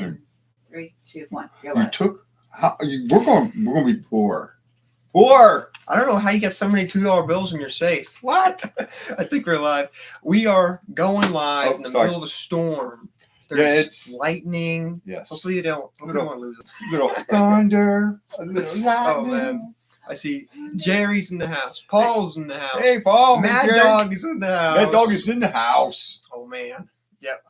in 3, 2, 1. You're You live. took. We're gonna be poor. Poor. I don't know how you get so many $2 bills in your safe. What? I think we're live. We are going live in the middle of a storm. There's it's lightning. Yes. Hopefully you don't. Hopefully you won't lose it. Little thunder. A little lightning. Oh man. I see Jerry's in the house. Paul's in the house. Hey, Paul. Mad Jerry. Dog is in the house. Mad Dog is in the house. Oh man. Yep.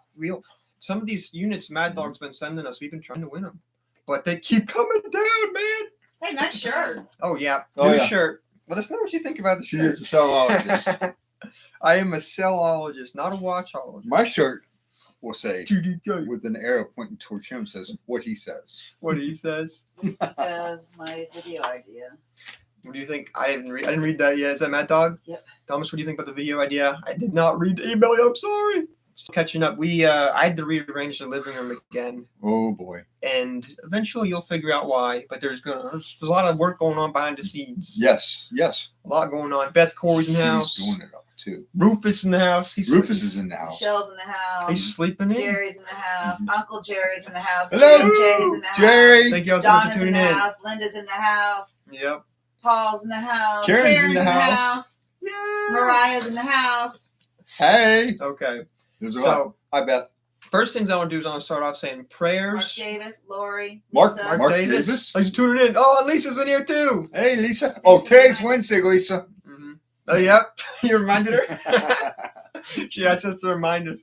Some of these units Mad Dog's been sending us, we've been trying to win them, but they keep coming down, man. Hey, nice shirt. Oh yeah. Oh, New yeah. shirt. Let us know what you think about the She shirt. is a cellologist. I am a cellologist, not a watchologist. My shirt will say, what with an arrow pointing towards him, says what he says. he says. My video idea. What do you think? I didn't read that yet. Is that Mad Dog? Yep. Thomas, what do you think about the video idea? I did not read the email yet. I'm sorry. Still catching up. I had to rearrange the living room again, Oh boy. and eventually you'll figure out why. But there's a lot of work going on behind the scenes. Yes. Yes. A lot going on. Beth Corey's in the He's house. doing it up too. Rufus in the house. Rufus is in the house. Michelle's in the house. He's sleeping in. Jerry's in the house. Uncle Jerry's in the house. Hello, Jay's in the Jerry. Thank you all so much for house. Donna's in tuning the in. house. Linda's in the house. Yep. Paul's in the house. Karen's in the house. Yeah. Mariah's in the house. Hey. Okay. There's a So Hi, Beth. first things I want to do is I want to start off saying Mark prayers. Davis, Lori, Mark- Lisa. Mark Davis. Davis. Thanks for tuning in. Oh, and Lisa's in here too. Hey, Lisa. Oh, today's Wednesday, Lisa. Mm-hmm. Oh, yep. You reminded her. She asked us to remind her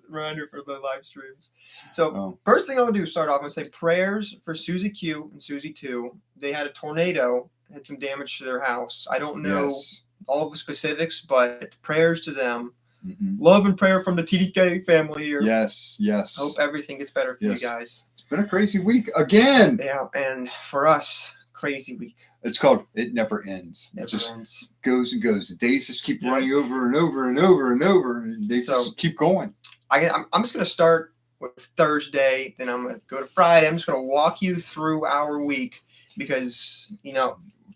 for the live streams. So first thing I want to do is start off and say prayers for Susie Q and Susie 2. They had a tornado, had some damage to their house. I don't know Yes. all of the specifics, but prayers to them. Mhm. Love and prayer from the TDK family here. Yes. Yes. Hope everything gets better for Yes. you guys. It's been a crazy week again. Yeah, and for us, crazy week. It's called It Never Ends. It Never just ends. goes and goes. The days just keep Yeah. running over and over and over and over, and they So- just keep going. I'm just going to start with Thursday, then I'm going to go to Friday. I'm just going to walk you through our week because,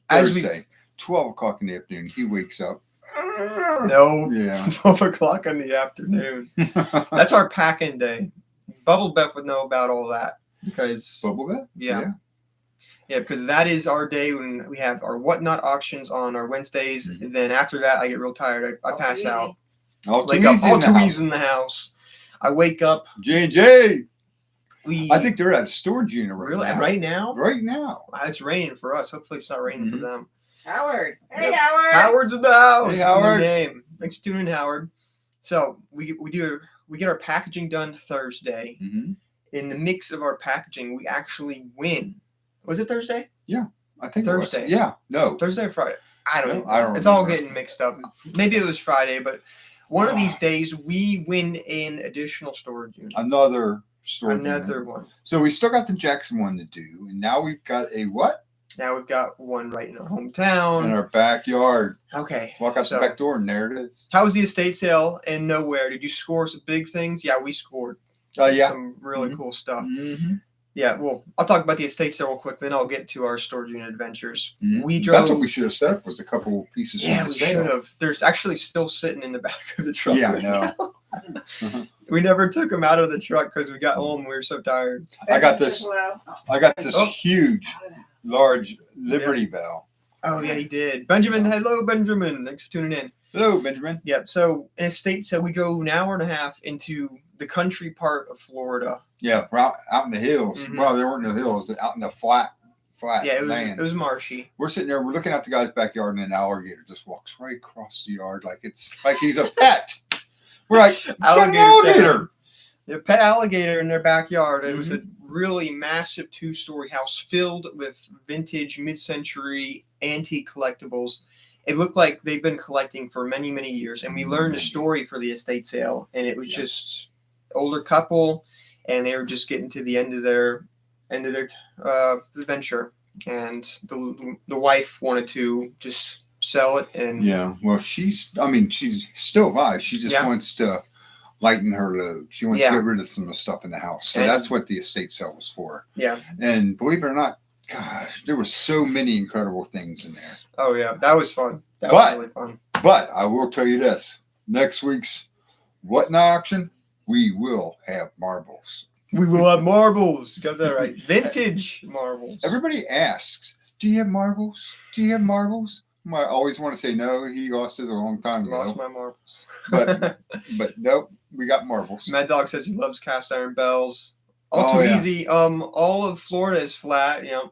as we... Thursday, 12 o'clock in the afternoon, he wakes up. No, Yeah. 12 o'clock in the afternoon. That's our pack-in day. Bubble Beth would know about all that because... Bubble bath? Yeah. Yeah, because that is our day when we have our whatnot auctions on our Wednesdays. Mhm. And then after that, I get real tired. I All pass too out. All Wake too up, easy all in the too house. easy in the house. I wake up. J&J. We I think they're at a storage unit right really now. right now. Right now. It's raining for us. Hopefully, it's not raining for Mhm. them. Howard. Hey, Yep. Howard. Howard's in the house. Hey, It's in the Howard. name. Thanks for tuning in, Howard. So we get our packaging done Thursday. Mm-hmm. In the mix of our packaging, we actually win. Was it Thursday? I think Thursday. It was. Yeah. No. Thursday or Friday? I don't No, know. I don't It's all remember. getting mixed up. Maybe it was Friday, but one of these days we win an additional storage unit. Another storage Another unit. one. So we still got the Jackson one to do, and now we've got a what? Now we've got one right in our hometown. In our backyard. Okay. Walk out so, the back door, and there it is. How was the estate sale in Nowhere? Did you score some big things? Yeah, we scored. Yeah. Some really Mhm. cool stuff. Mm-hmm. Yeah, well, I'll talk about the estate sale real quick, then I'll get to our storage unit adventures. Mhm. We drove. That's what we should have said was a couple pieces Yeah, from we the should sale. have. There's actually still sitting in the back of the truck. Yeah, I right know. now. We never took them out of the truck because we got home. We were so tired. I got this. Well, I got this Oh. huge, large Liberty Bell. Oh yeah, he did. Benjamin, hello, Benjamin. Thanks for tuning in. Hello, Benjamin. Yep. So in estate sale, we drove an hour and a half into the country part of Florida. Yeah, out in the hills. Mhm. Well, there weren't no hills. Out in the flat Yeah, it land. was marshy. We're sitting there. We're looking at the guy's backyard, and an alligator just walks right across the yard like it's like he's a pet. We're like, alligator. A pet alligator in their backyard. It was Mm-hmm. a really massive 2-story house filled with vintage, mid-century, antique collectibles. It looked like they've been collecting for many, many years. And we learned a story for the estate sale, and it was just older couple, and they were just getting to the end of their adventure, and the wife wanted to just sell it. And Yeah. Well, she's still alive. She just Yeah. wants to lighten her load. She wants Yeah. to get rid of some of the stuff in the house. So And- that's what the estate sale was for. yeah. And believe it or not, gosh, there were so many incredible things in there. Oh yeah, that was fun. That But- was really fun. But I will tell you this: next week's whatnot auction, we will have marbles. We will have marbles. Got that right. Vintage marbles. Everybody asks, "Do you have marbles? Do you have marbles?" I always want to say no. He lost his a long time Lost ago. my marbles. But nope, we got marbles. Mad Dog says he loves cast iron bells. All Oh, too yeah. easy. All of Florida is flat. You know,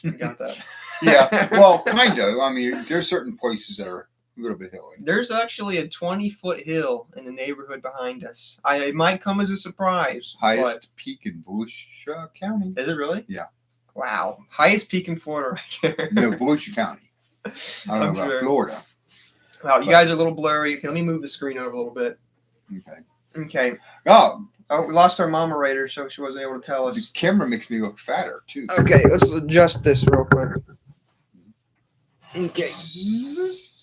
we got that. Yeah, well, kind of. I mean, there's certain places that are a little bit hilly. There's actually a 20-foot hill in the neighborhood behind us. It might come as a surprise. Highest peak in Volusia County. But is it really? Yeah. Wow. Highest peak in Florida right there. No, Volusia County. I don't know I'm about sure. Florida. Wow, you guys are a little blurry. Okay, let me move the screen over a little bit. Okay. Okay. Oh, Oh, we lost our moderator, so she wasn't able to tell the us. camera makes me look fatter too. Okay, let's adjust this real quick. Okay.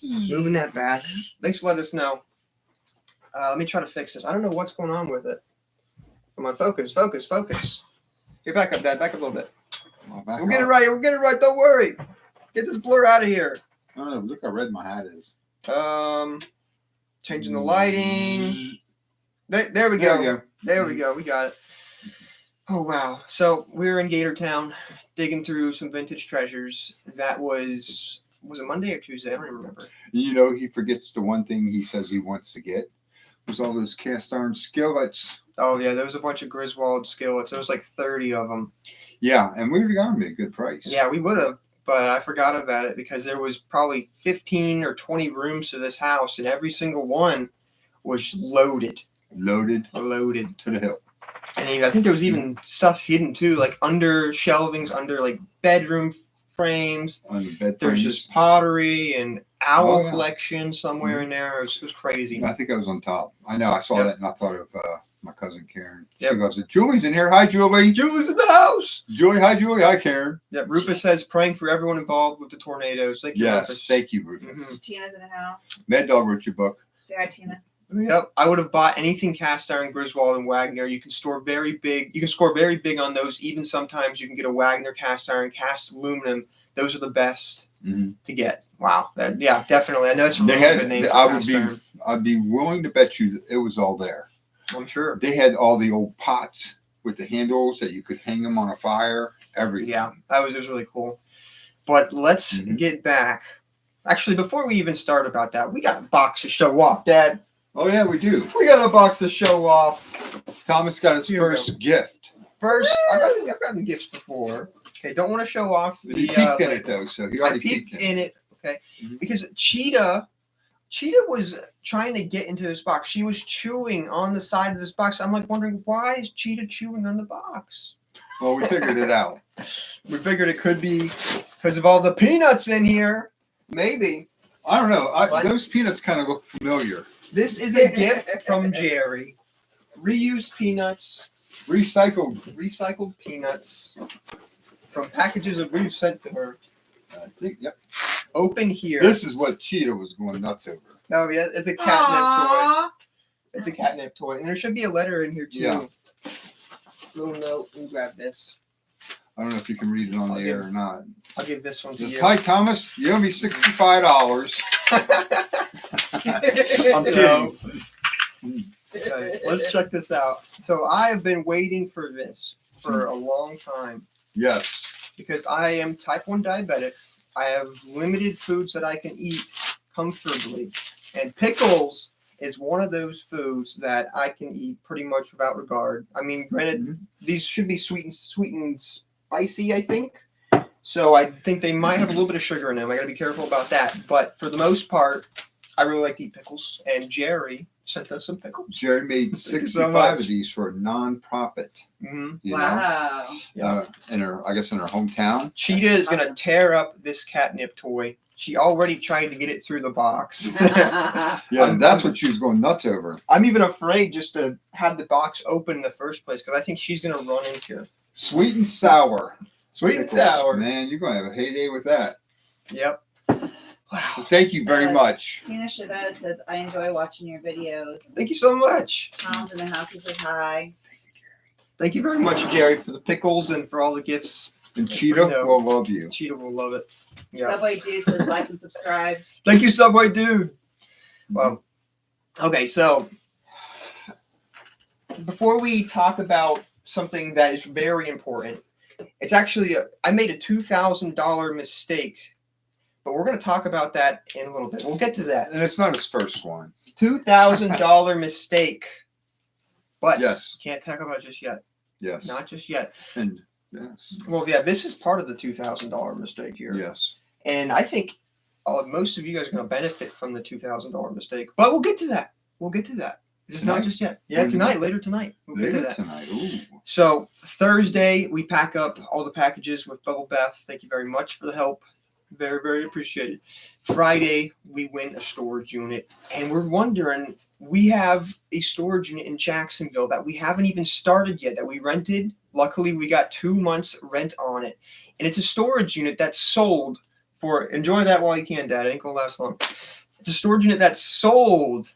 Moving that back. Thanks for letting us know. Let me try to fix this. I don't know what's going on with it. Come on, focus. Here, back up, Dad. Back up a little bit. We'll get it right. We'll get it right. Don't worry. Get this blur out of here. I don't know. Look how red my hat is. Changing the lighting. There we There go. we go. There we go. We got it. Oh, wow. So we're in Gatortown digging through some vintage treasures. That was it Monday or Tuesday? I don't even remember. You know, he forgets the one thing he says he wants to get. Was all those cast iron skillets. Oh, yeah. There was a bunch of Griswold skillets. There was like 30 of them. Yeah, and we would have gotten them at a good price. Yeah, we would have, but I forgot about it because there was probably 15 or 20 rooms to this house, and every single one was loaded. Loaded To the hill. And I think there was even stuff hidden too, like under shelvings, under like bedroom frames. On the bed There's frames. just pottery and owl Oh, yeah. collection somewhere in there. It was crazy. I think I was on top. I know. I saw Yep. that and I thought of my cousin Karen. She Yep. goes, "Julie's in here. Hi, Julie. Julie's in the house. Julie. Hi, Julie. Hi, Karen." Yeah, Rufus says praying for everyone involved with the tornadoes. Thank you, Yes. Rufus. Thank you, Rufus. Mhm. Tina's in the house. Mad Dog wrote your book. Say hi, Tina. Yep, I would have bought anything cast iron, Griswold, and Wagner. You can score very big. You can score very big on those. Even sometimes you can get a Wagner cast iron, cast aluminum. Those are the best Mhm. to get. Wow, yeah, definitely. I know it's a They really had. good name. For I would cast be. iron. I'd be willing to bet you that it was all there. I'm sure. They had all the old pots with the handles that you could hang them on a fire. Everything. Yeah, it was really cool. But let's Mhm. get back. Actually, before we even start about that, we got a box to show off, Dad. Oh yeah, we do. We got a box to show off. Thomas got his Here we first gift. First, I've gotten gifts before. Okay, don't want to show off But he the peeked in it label. though, so he I already peeked in it. in it, okay, Mhm. because Cheetah was trying to get into this box. She was chewing on the side of this box. I'm like wondering, why is Cheetah chewing on the box? Well, we figured it out. We figured it could be because of all the peanuts in here. Maybe. I don't know. What? Those peanuts kind of look familiar. This is a gift from Jerry. Reused peanuts, recycled peanuts from packages that we've sent to her. I think. Yep. Open here. This is what Cheetah was going nuts over. Oh yeah, it's a catnip toy. Aww. It's a catnip toy, and there should be a letter in here too. Yeah. Little note. Let me grab this. I don't know if you can read it on I'll the give- air or not. I'll give this one to Just, you. "Hi Thomas, you owe me $65." I'm No. kidding. Okay, let's check this out. So I have been waiting for this for a long time Yes. because I am type 1 diabetic. I have limited foods that I can eat comfortably, and pickles is one of those foods that I can eat pretty much without regard. I mean, granted, Mhm. these should be sweet and spicy, I think. So I think they might have a little bit of sugar in them. I got to be careful about that. But for the most part, I really like to eat pickles. And Jerry sent us some pickles. Jerry made Thank you so 65 much. of these for a non-profit. Mm-hmm. You Wow. know, in her hometown. Cheetah is going to tear up this catnip toy. She already tried to get it through the box. Yeah, I'm- that's what she was going nuts over. I'm even afraid just to have the box open in the first place because I think she's going to run into it. Sweet and sour. Sweet and pickles. sour. Man, you're going to have a heyday with that. Yep. Well, Wow. thank you very much. Tina Chavez says, I enjoy watching your videos. Thank you so much. Tom's in the house. He says hi. Thank you very much, Jerry, for the pickles and for all the gifts. And Cheetah No. will love you. Cheetah will love it. Yeah. Subway Dude says, like and subscribe. Thank you, Subway Dude. Well, okay, so before we talk about something that is very important. It's actually I made a $2,000 mistake, but we're going to talk about that in a little bit. We'll get to that. And it's not his first one. $2,000 mistake, but Yes. can't talk about it just yet. Yes. Not just yet. And yes. Well, yeah, this is part of the $2,000 mistake here. Yes. And I think most of you guys are going to benefit from the $2,000 mistake. But we'll get to that. We'll get to that. It's not just yet. Yeah, tonight, later tonight. We'll get to that. Tonight. Ooh. So Thursday, we pack up all the packages with Bubble Bath. Thank you very much for the help. Very, very appreciated. Friday, we win a storage unit. And we're wondering, we have a storage unit in Jacksonville that we haven't even started yet, that we rented. Luckily, we got 2 months rent on it. And it's a storage unit that's sold for, enjoy that while you can, Dad. It ain't going to last long. It's a storage unit that's sold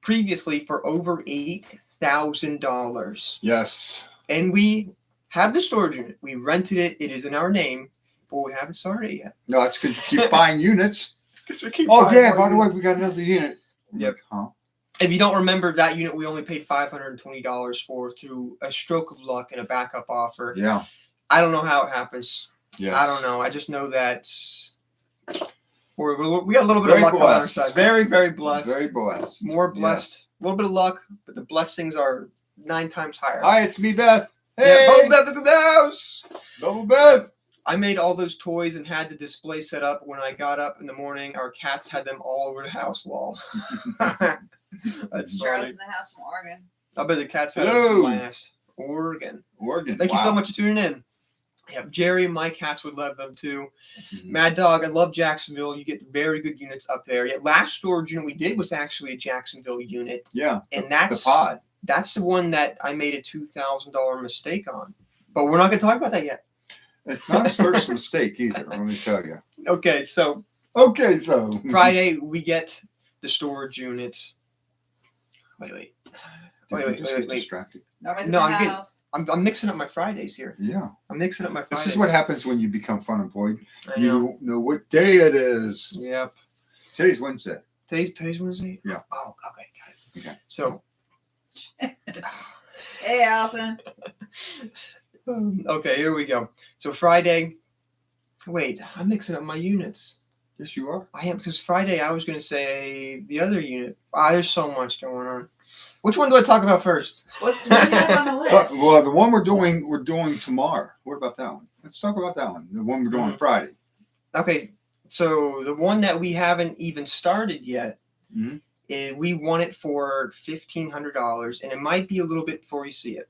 previously for over $8,000. Yes. And we have the storage unit. We rented it. It is in our name, but we haven't started it yet. No, it's because you keep buying units. Because we keep Oh, buying Dad, more by the way, units. we got another unit. Yep. Huh? If you don't remember, that unit we only paid $520 for through a stroke of luck and a backup offer. Yeah. I don't know how it happens. Yes. I don't know. I just know that we got a little bit Very of luck on our blessed. side. Very, very blessed. Very blessed. More blessed. A little bit of luck, but the blessings are 9 times higher. Hi, it's me, Beth. Yeah, Hey, Bubble Bath is in the house. Double Beth. I made all those toys and had the display set up. When I got up in the morning, our cats had them all over the house. Lol. That's Charlotte's funny. in the house from Oregon. I bet the cats had a Hello. blast. Oregon. Oregon. Thank you so Wow. much for tuning in. Yeah, Jerry and my cats would love them too. Mhm. Mad Dog, I love Jacksonville. You get very good units up there. Yeah, last storage unit we did was actually a Jacksonville unit, Yeah. and The that's pod. the one that I made a $2,000 mistake on. But we're not going to talk about that yet. It's not his first mistake either, let me tell you. Okay, so Okay, so. Friday we get the storage units. Wait. Did you Wait. just get distracted? Nobody's No, in I'm the getting- house. I'm mixing up my Fridays here. Yeah. I'm mixing up my Fridays. This is what happens when you become fun employed. I You know. don't know what day it is. Yep. Today's Wednesday. Today's Wednesday? Yeah. Oh, okay, got it. Okay. So, Hey, Allison. okay, here we go. So Friday, wait, I'm mixing up my units. Yes, you are. I am, because Friday I was going to say the other unit. There's so much going on. Which one do I talk about first? What do you have on the list? Well, the one we're doing tomorrow. What about that one? Let's talk about that one. The one we're doing on Friday. Okay, so the one that we haven't even started yet, Mhm. we want it for $1,500, and it might be a little bit before you see it.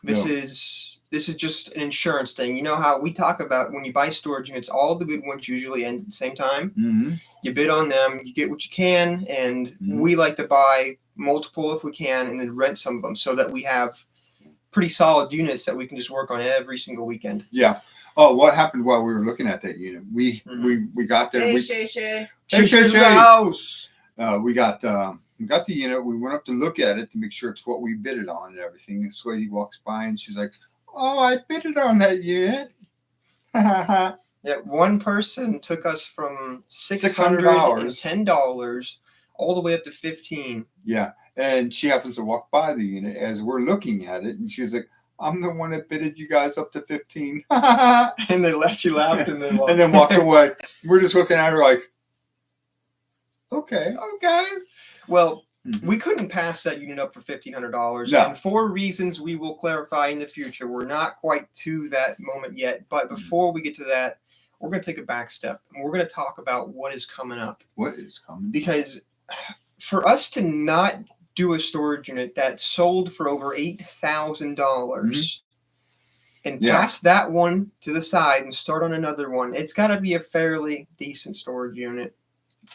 This is just an insurance thing. You know how we talk about when you buy storage units, all the good ones usually end at the same time. Mm-hmm. You bid on them, you get what you can, and Mhm. we like to buy multiple if we can, and then rent some of them so that we have pretty solid units that we can just work on every single weekend. Yeah. Oh, what happened while we were looking at that unit? We got there. Hey, We, Shay Shay. Shay, Shay, Pictures of the Shay. house. We got the unit. We went up to look at it to make sure it's what we bid it on and everything. And Sweetie walks by and she's like, "Oh, I bid it on that unit." Yeah, one person took us from $600. $610 all the way up to $15. Yeah, and she happens to walk by the unit as we're looking at it, and she's like, "I'm the one that bidded you guys up to 15." And they she laughed and then walked. And then walked away. We're just looking at her like, okay. Okay. Well, Mhm. we couldn't pass that unit up for $1,500. No. And for reasons we will clarify in the future. We're not quite to that moment yet. But Mm-hmm. before we get to that, we're going to take a back step. And we're going to talk about what is coming up. What is coming? Because for us to not do a storage unit that sold for over $8,000 and Yeah. pass that one to the side and start on another one, it's got to be a fairly decent storage unit.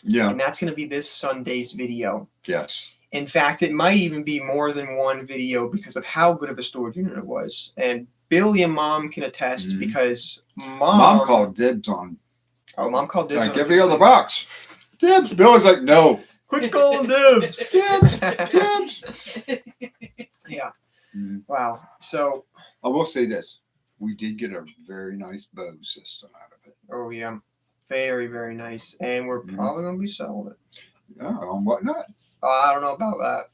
Yeah. And that's going to be this Sunday's video. Yes. In fact, it might even be more than one video because of how good of a storage unit it was. And Billy and Mom can attest Mhm. because Mom Mom called dibs on Mom called dibs like on a every few other things. box. Dibs. Billy's like, "No." Quit calling dibs. Dibs. Dibs. Yeah. Mhm. Wow. So, I will say this: we did get a very nice bow system out of it. oh yeah, very, very nice. And we're Mhm. probably going to be selling it. Yeah, on whatnot. I don't know about that.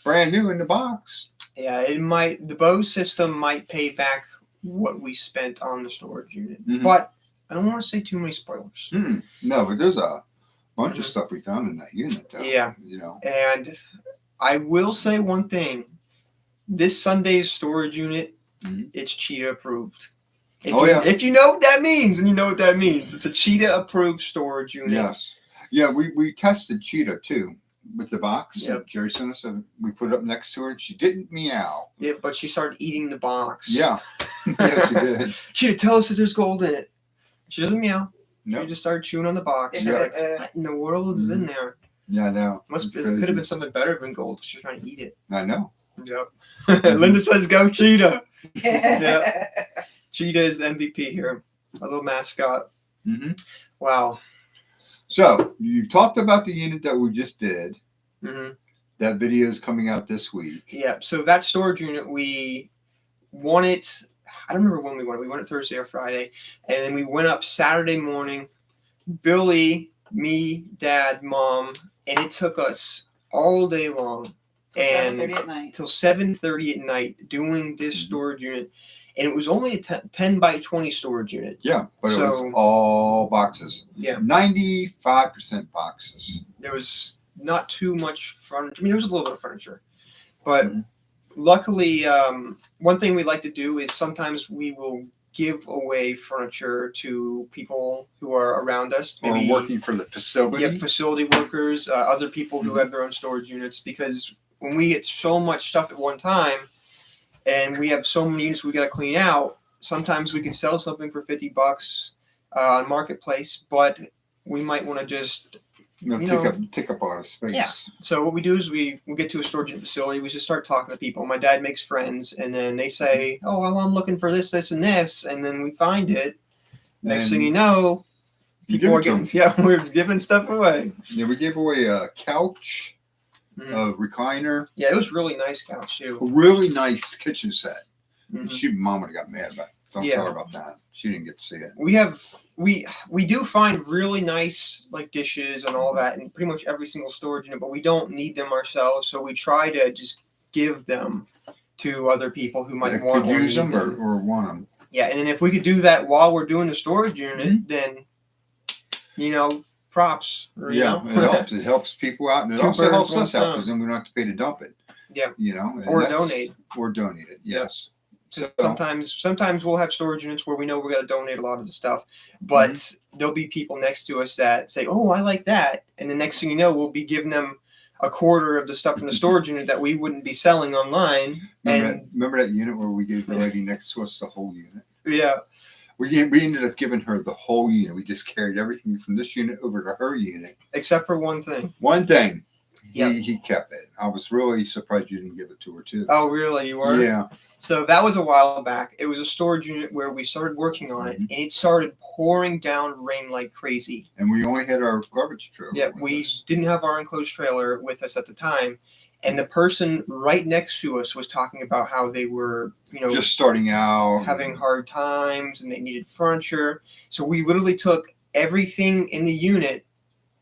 Brand new in the box. Yeah, it might. The Bose system might pay back what we spent on the storage unit, Mhm. but I don't want to say too many spoilers. No, but there's a bunch of Mhm. stuff we found in that unit, though. Yeah. You know. And I will say one thing: this Sunday's storage unit, Mhm. it's cheetah approved. If you know what that means, and you know what that means, it's a cheetah approved storage unit. Yes. Yeah, we tested Cheetah too with the box. Yep. Jerry sent us we put it up next to her and she didn't meow. Yeah, but she started eating the box. Yeah. Yes, she did. Cheetah, tell us that there's gold in it. She doesn't meow. No. She just started chewing on the box. Yeah. You're like, what in the world is in there? Yeah, I know. It could have been something better than gold because she was trying to eat it. I know. Yep. Linda says, go Cheetah. Yeah. Cheetah is MVP here. A little mascot. Mm-hmm. Wow. So you talked about the unit that we just did. Mm-hmm. That video is coming out this week. Yeah. So that storage unit, we won it. I don't remember when we won it. We won it Thursday or Friday. And then we went up Saturday morning. Billy, me, Dad, Mom. And it took us all day long. And 7:30 at night. till 7:30 at night doing this storage unit. And it was only a 10 by 20 storage unit. Yeah, but it was So- all boxes. Yeah. 95% boxes. There was not too much furniture. I mean, there was a little bit of furniture. But Mhm. luckily, one thing we like to do is sometimes we will give away furniture to people who are around us. Or working for the facility. Yeah, facility workers, other people who Mhm. have their own storage units. Because when we get so much stuff at one time, and we have so many units we got to clean out, sometimes we can sell something for $50 on Marketplace, but we might want to just. Take up a lot of space. Yeah. So what we do is we get to a storage unit facility. We just start talking to people. My dad makes friends, and then they say, "Oh, well, I'm looking for this, this, and this," and then we find it. Next thing you know, You people give are it to 'em. getting we're giving stuff away. Yeah, we gave away a couch, Mhm. a recliner, Yeah, it was really nice couch a too. really nice kitchen set. Mhm. Mom would have got mad about it. So I'm Yeah. sorry about that. She didn't get to see it. We do find really nice like dishes and all that in pretty much every single storage unit, but we don't need them ourselves, so we try to just give them to other people who might That want could or use need them or want them. Yeah, and then if we could do that while we're doing the storage unit, then props. Or, you Yeah, know. it helps. It helps people out, and it Two also birds, helps one us out stone. because then we don't have to pay to dump it. Yeah. And Or that's- donate. Or donate it. Yes. 'Cause So, sometimes we'll have storage units where we know we're gonna donate a lot of the stuff, but there'll be people next to us that say, "Oh, I like that," and the next thing you know, we'll be giving them a quarter of the stuff in the storage unit that we wouldn't be selling online. remember that unit where we gave the lady next to us the whole unit? Yeah, We ended up giving her the whole unit. We just carried everything from this unit over to her unit. except for one thing. One thing, Yep. he kept it. I was really surprised you didn't give it to her too. Oh, really? You were? Yeah. So that was a while back. It was a storage unit where we started working on it, and it started pouring down rain like crazy. And we only had our garbage trailer. Yeah, with we us. didn't have our enclosed trailer with us at the time, and the person right next to us was talking about how they were, just starting out. having hard times and they needed furniture. So we literally took everything in the unit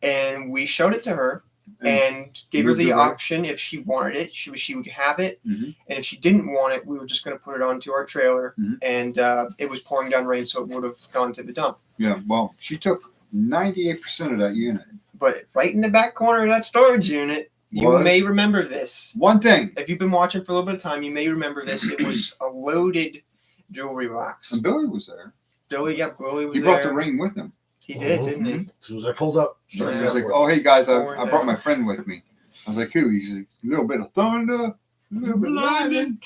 and we showed it to her and gave her moved the it right. option if she wanted it, she would have it, Mhm. and if she didn't want it, we were just going to put it onto our trailer. Mhm. And it was pouring down rain, so it would have gone to the dump. Yeah, well, she took 98% of that unit. But right in the back corner of that storage unit, you Was- may remember this. One thing, If you've been watching for a little bit of time, you may remember this. It was a loaded jewelry box. and Billy was there. Billy was He there. brought the ring with him. He did, Mhm. didn't he? As soon as I pulled up, So Yeah. he was like, "Oh, hey guys, I Pouring brought down. my friend with me." I was like, "Who?" He's like, "A little bit of thunder, a little bit of lightning."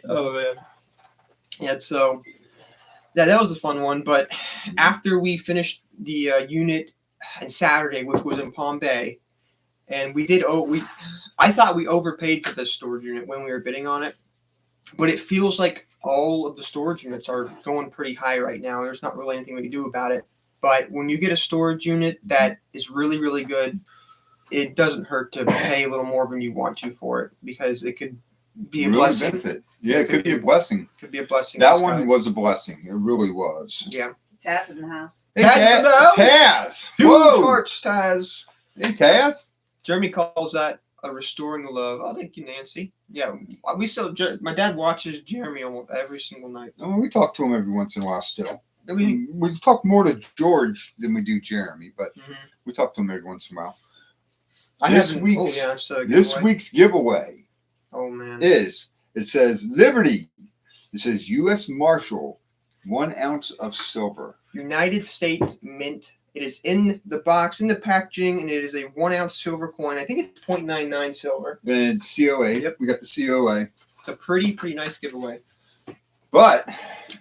Oh man. Yep. So, yeah, that was a fun one. But after we finished the unit on Saturday, which was in Palm Bay, and we did. I thought we overpaid for this storage unit when we were bidding on it, but it feels like all of the storage units are going pretty high right now. There's not really anything we can do about it. But when you get a storage unit that is really, really good, it doesn't hurt to pay a little more than you want to for it, because it could be a Really blessing. benefit. Yeah, it could be a blessing. Could be a blessing. That in one disguise. was a blessing. It really was. Yeah. Taz in the house. Hey, Taz in the house. Taz! Huge Whoa! hearts, Taz. Hey, Taz! Jeremy calls that a restoring love. Oh, thank you, Nancy. Yeah, we still. My dad watches Jeremy almost every single night. I mean, we talk to him every once in a while still. I mean, We talk more to George than we do Jeremy, but mhm. we talk to him every once in a while. This This week's giveaway Oh man. is, it says Liberty. It says U.S. Marshal, 1 ounce of silver. United States Mint. It is in the box, in the packaging, and it is a 1 ounce silver coin. I think it's 0.99 silver. And COA. Yep. We got the COA. It's a pretty nice giveaway. But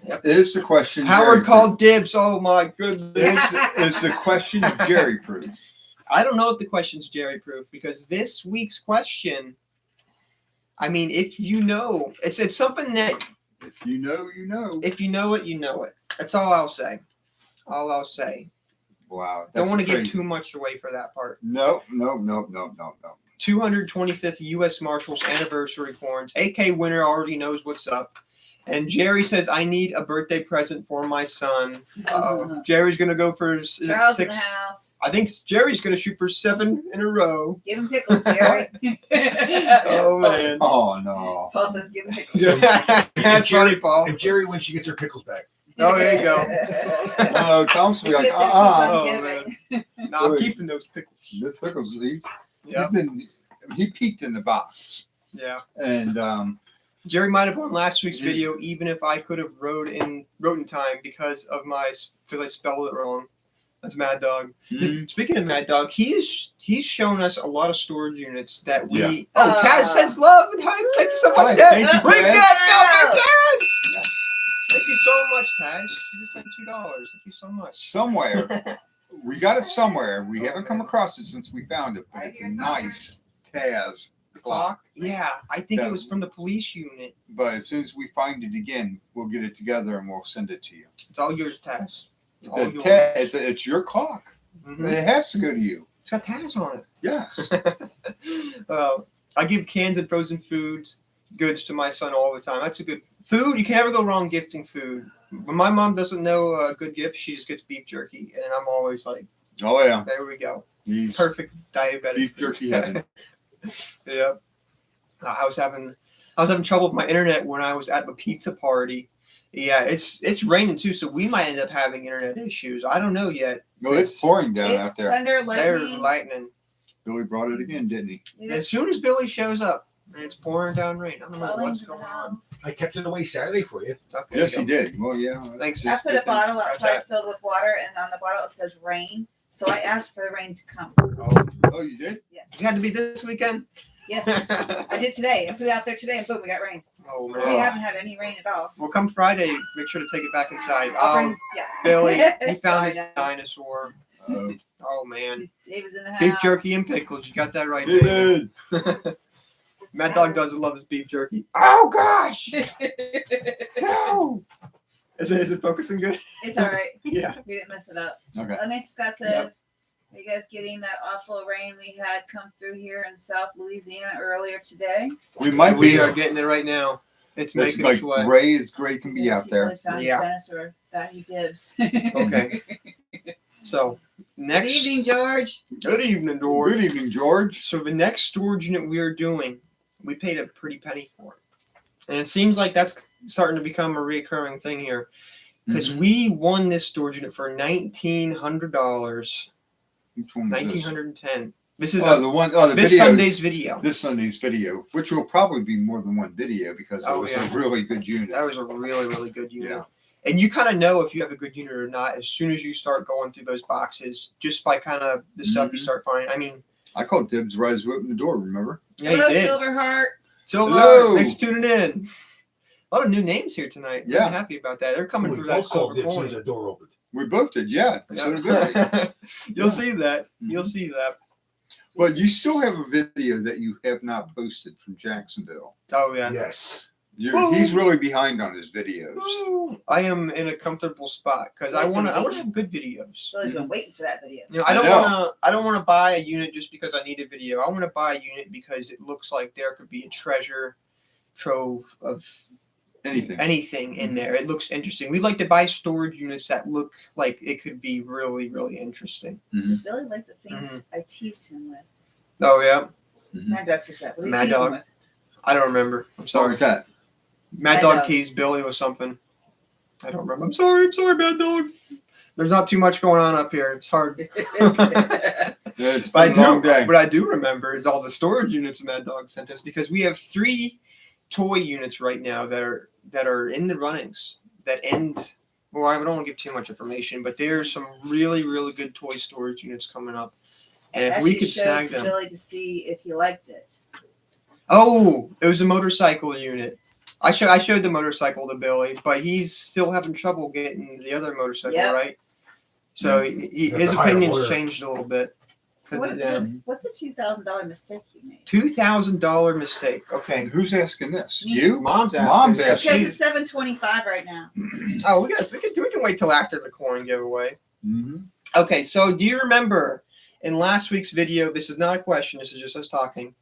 Yep. is the question Howard called dibs. Oh my goodness. is the question Jerry proof? I don't know if the question's Jerry proof because this week's question, I mean, if you know, it's something that If you know, you know. if you know it, you know it. That's all I'll say. All I'll say. Wow. Don't want to give crazy. too much away for that part. No. 225th U.S. Marshals anniversary coins. AK winner already knows what's up. And Jerry says, I need a birthday present for my son. Jerry's going to go for Charles in the 6. house. I think Jerry's going to shoot for 7 in a row. Give him pickles, Jerry. Oh, man. Oh, no. Paul says, give him pickles. That's funny, Paul. And Jerry, when she gets her pickles back. Oh, there you go. No, Tom's be like, Give pickles, Oh, I'm man. kidding. No, I'm keeping those pickles. This pickles, Yeah. he peeked in the box. Yeah. And Jerry might have won last week's video, even if I could have wrote in time because I spelled it wrong. That's Mad Dog. Speaking of Mad Dog, he's shown us a lot of storage units that we. Yeah. Oh, Taz sends love and hi. Thank you so much, Hi, Taz. thank you, Ring Taz. that bell there, Taz. Thank you so much, Taz. She just sent $2. Thank you so much. somewhere, we got it somewhere. We Oh, haven't come man. across it since we found it, but it's a nice Taz clock. Yeah, I think it That- was from the police unit. But as soon as we find it again, we'll get it together and we'll send it to you. It's all yours, Taz. It's It's, all a yours. it's your clock. Mhm. It has to go to you. It's got Taz on it. Yes. I give cans and frozen foods goods to my son all the time. That's a good food. You can never go wrong gifting food. When my mom doesn't know a good gift, she just gets beef jerky, and I'm always like, Oh yeah. there we go, He's perfect diabetic beef food. jerky heaven. Yeah. I was having trouble with my internet when I was at a pizza party. Yeah, it's raining too, so we might end up having internet issues. I don't know yet. No, it's pouring down It's out there. thunder, There's lightning. lightning. Billy brought it again, didn't he? As soon as Billy shows up, and it's pouring down rain. I don't know Falling what's to the going on. house. I kept it away Saturday for you. Okay, Yes, there he you go. did. Well, yeah. Thanks. I put a bottle How's outside that? filled with water, and on the bottle it says rain. So I asked for the rain to come. Oh, you did? Yes. It had to be this weekend. Yes. I did today. I put it out there today, and boom, we got rain. Oh We man. haven't had any rain at all. Well, come Friday, make sure to take it back inside. I'll bring, yeah. Billy, he found I his know. dinosaur. Oh, Oh man. David's in the house. Beef jerky and pickles. You got that right, he David. did. Mad Dog doesn't love his beef jerky. Oh gosh. No. Is it focusing good? It's all right. Yeah. We didn't mess it up. Okay. Nathan Scott says, are you guys getting that awful rain we had come through here in South Louisiana earlier today? We might We be. are getting it right now. It's It's making like its way. gray as gray can be Yes, out he there. really found Yeah. his dinosaur. That he gives. Okay. So Good next. evening, George. Good evening, George. Good evening, George. So the next storage unit we are doing, we paid a pretty penny for it, and it seems like that's starting to become a recurring thing here, because we won this storage unit for $1,900, Which one was this? $1,910. This is Oh, the one. Oh, the this video. Sunday's video. This Sunday's video, which will probably be more than one video because it Oh, was yeah. a really good unit. That was a really, really good unit. Yeah. And you kind of know if you have a good unit or not as soon as you start going through those boxes, just by kind of the stuff you Mhm. start finding. I mean, I called dibs right as we opened the door. Remember? yeah, Hello, you did. Silverheart. Silver, Hello. thanks for tuning in. A lot of new names here tonight. Yeah. Really happy about that. They're coming We through that both called silver it as soon coin. as the door opened. We both did. Yeah. So did Billy. You'll Yeah. see that. You'll Mhm. see that. But you still have a video that you have not posted from Jacksonville. Oh yeah. Yes. He's really behind on his videos. Woo. I am in a comfortable spot because I want to have good videos. Billy's been waiting for that video. You know, I know. don't want to buy a unit just because I need a video. I want to buy a unit because it looks like there could be a treasure trove of Anything. in there. It looks interesting. We like to buy storage units that look like it could be really, really interesting. Billy liked the things I teased him with. Oh yeah. Mad Dog says that. What did he Mad tease him Dog. with? I don't remember. I'm Sorry, sorry. what's that? Mad Mad Dog Dog. teased Billy with something. I don't remember. I'm sorry, Mad Dog. There's not too much going on up here. It's hard. Yeah, it's But been a long day. what I do remember is all the storage units Mad Dog sent us, because we have 3 toy units right now that are in the runnings that end. Well, I don't want to give too much information, but there's some really, really good toy storage units coming up. And if we Actually could showed snag to them. Billy to see if he liked it. Oh, it was a motorcycle unit. I showed the motorcycle to Billy, but he's still having trouble getting the other motorcycle, Yep. right? So You have his to hire a opinion's lawyer. changed a little bit. So what's the $2,000 mistake you made? $2,000 mistake. Okay. And who's asking this? Me. You? Mom's asking. Mom's asking. Because it's $7.25 right now. Oh, we can wait till after the corn giveaway. Mm-hmm. Okay, so do you remember in last week's video? This is not a question. This is just us talking.